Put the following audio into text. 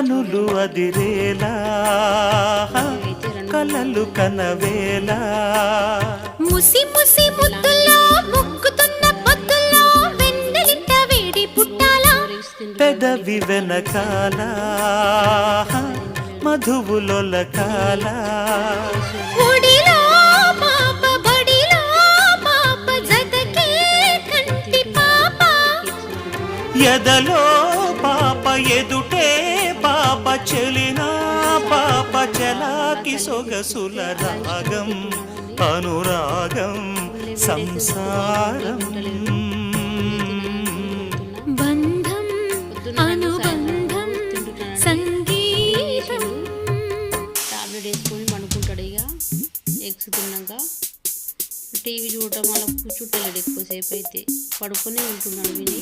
కనులు అదిరేలా కలలు కనవేలా ముసి ముసి ముద్దుల్లో ముక్కుతున్న పొద్దుల్లో వెన్నెలిట వేడి పుట్టాలా పెదవి వెనకాల మధువులొలకాల ఒడిలో పాప బడిలో పాప జతకే కంటి పాప ఎదలో పాప ఎదుటే పాప చెలినా పాప చలాకి సొగసుల రాగం అనురాగం సంసారం బంధం అనుబంధం సంగీతం. టాబ్లెట్ వేసుకొని పండుకుంటాడు. ఇక ఎగ్స్ తిన్నాక టీవీ చూడటం వల్ల కూర్చుంటలేడు ఎక్కువసేపు. అయితే పడుకొని ఉంటున్నాడు విని.